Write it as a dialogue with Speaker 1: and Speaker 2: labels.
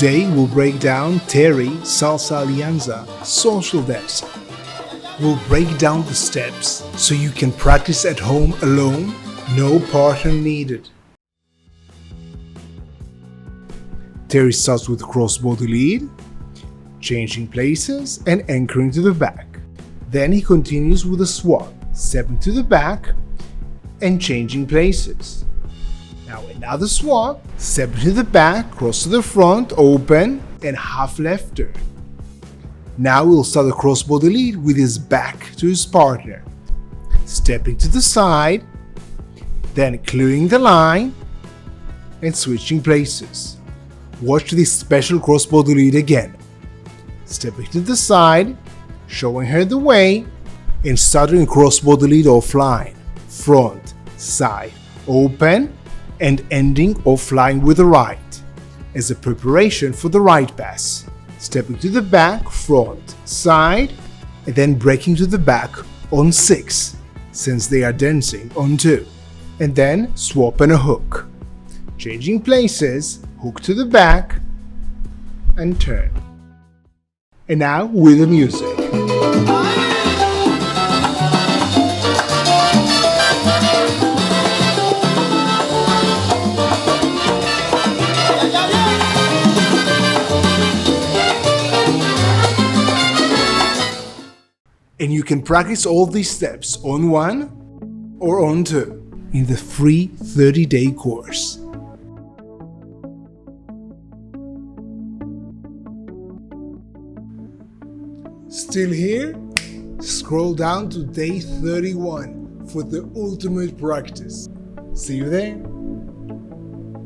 Speaker 1: Today we'll break down Terry SalsAlianza social dancing. We'll break down the steps so you can practice at home alone, no partner needed. Terry starts with crossbody lead, changing places and anchoring to the back. Then he continues with a swap, stepping to the back and changing places. Now another swap, stepping to the back, cross to the front, open, and half left turn. Now we'll start the crossbody lead with his back to his partner, stepping to the side, then clearing the line, and switching places. Watch this special crossbody lead again. Stepping to the side, showing her the way, and starting crossbody lead offline, front, side, open, and ending offline with the right, as a preparation for the right pass. Stepping to the back, front, side, and then breaking to the back on 6, since they are dancing on 2. And then swap and a hook. Changing places, hook to the back, and turn. And now with the music. And you can practice all these steps on 1 or on 2 in the free 30-day course. Still here? Scroll down to day 31 for the ultimate practice. See you there.